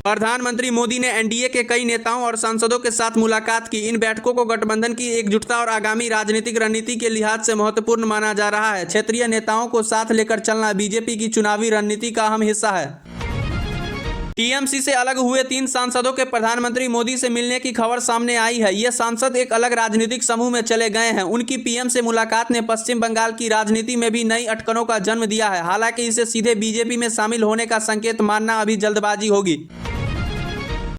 प्रधानमंत्री मोदी ने एनडीए के कई नेताओं और सांसदों के साथ मुलाकात की। इन बैठकों को गठबंधन की एकजुटता और आगामी राजनीतिक रणनीति के लिहाज से महत्वपूर्ण माना जा रहा है। क्षेत्रीय नेताओं को साथ लेकर चलना बीजेपी की चुनावी रणनीति का अहम हिस्सा है। टीएमसी से अलग हुए 3 सांसदों के प्रधानमंत्री मोदी से मिलने की खबर सामने आई है। ये सांसद एक अलग राजनीतिक समूह में चले गए हैं। उनकी पीएम से मुलाकात ने पश्चिम बंगाल की राजनीति में भी नई अटकनों का जन्म दिया है। हालांकि इसे सीधे बीजेपी में शामिल होने का संकेत मानना अभी जल्दबाजी होगी।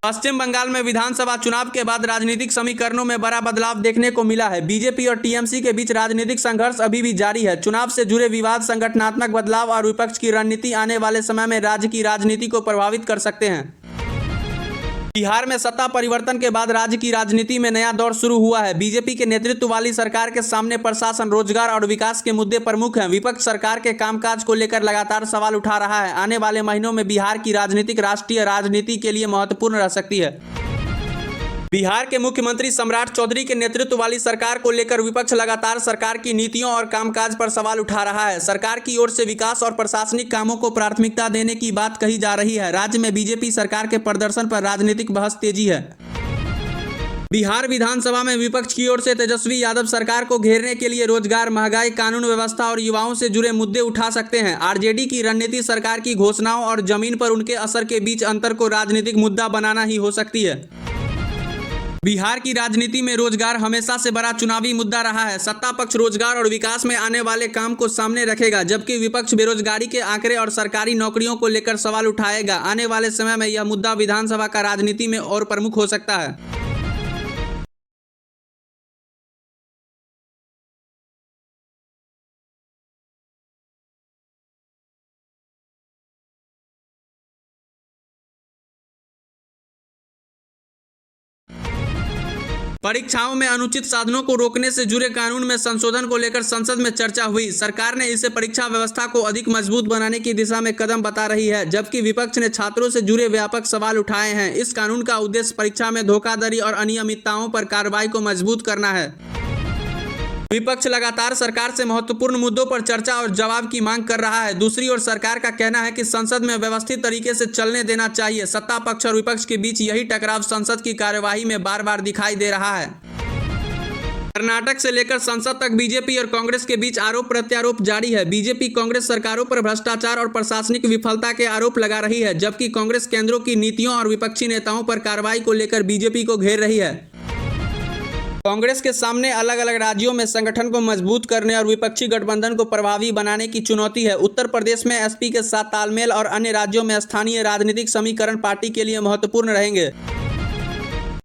पश्चिम बंगाल में विधानसभा चुनाव के बाद राजनीतिक समीकरणों में बड़ा बदलाव देखने को मिला है। बीजेपी और टीएमसी के बीच राजनीतिक संघर्ष अभी भी जारी है। चुनाव से जुड़े विवाद, संगठनात्मक बदलाव और विपक्ष की रणनीति आने वाले समय में राज्य की राजनीति को प्रभावित कर सकते हैं। बिहार में सत्ता परिवर्तन के बाद राज्य की राजनीति में नया दौर शुरू हुआ है। बीजेपी के नेतृत्व वाली सरकार के सामने प्रशासन, रोजगार और विकास के मुद्दे प्रमुख हैं। विपक्ष सरकार के कामकाज को लेकर लगातार सवाल उठा रहा है। आने वाले महीनों में बिहार की राष्ट्रीय राजनीति के लिए महत्वपूर्ण रह सकती है। बिहार के मुख्यमंत्री सम्राट चौधरी के नेतृत्व वाली सरकार को लेकर विपक्ष लगातार सरकार की नीतियों और कामकाज पर सवाल उठा रहा है। सरकार की ओर से विकास और प्रशासनिक कामों को प्राथमिकता देने की बात कही जा रही है। राज्य में बीजेपी सरकार के प्रदर्शन पर राजनीतिक बहस तेजी है। बिहार विधानसभा में विपक्ष की ओर से तेजस्वी यादव सरकार को घेरने के लिए रोजगार, महंगाई, कानून व्यवस्था और युवाओं से जुड़े मुद्दे उठा सकते हैं। आरजेडी की रणनीति सरकार की घोषणाओं और जमीन पर उनके असर के बीच अंतर को राजनीतिक मुद्दा बनाना ही हो सकती है। बिहार की राजनीति में रोजगार हमेशा से बड़ा चुनावी मुद्दा रहा है। सत्ता पक्ष रोजगार और विकास में आने वाले काम को सामने रखेगा, जबकि विपक्ष बेरोजगारी के आंकड़े और सरकारी नौकरियों को लेकर सवाल उठाएगा। आने वाले समय में यह मुद्दा विधानसभा का राजनीति में और प्रमुख हो सकता है। परीक्षाओं में अनुचित साधनों को रोकने से जुड़े कानून में संशोधन को लेकर संसद में चर्चा हुई। सरकार ने इसे परीक्षा व्यवस्था को अधिक मजबूत बनाने की दिशा में कदम बता रही है, जबकि विपक्ष ने छात्रों से जुड़े व्यापक सवाल उठाए हैं। इस कानून का उद्देश्य परीक्षा में धोखाधड़ी और अनियमितताओं पर कार्रवाई को मजबूत करना है। विपक्ष लगातार सरकार से महत्वपूर्ण मुद्दों पर चर्चा और जवाब की मांग कर रहा है। दूसरी ओर सरकार का कहना है कि संसद में व्यवस्थित तरीके से चलने देना चाहिए। सत्ता पक्ष और विपक्ष के बीच यही टकराव संसद की कार्यवाही में बार बार दिखाई दे रहा है। कर्नाटक से लेकर संसद तक बीजेपी और कांग्रेस के बीच आरोप प्रत्यारोप जारी है। बीजेपी कांग्रेस सरकारों पर भ्रष्टाचार और प्रशासनिक विफलता के आरोप लगा रही है, जबकि कांग्रेस केंद्रों की नीतियों और विपक्षी नेताओं पर कार्रवाई को लेकर बीजेपी को घेर रही है। कांग्रेस के सामने अलग अलग राज्यों में संगठन को मजबूत करने और विपक्षी गठबंधन को प्रभावी बनाने की चुनौती है। उत्तर प्रदेश में एसपी के साथ तालमेल और अन्य राज्यों में स्थानीय राजनीतिक समीकरण पार्टी के लिए महत्वपूर्ण रहेंगे।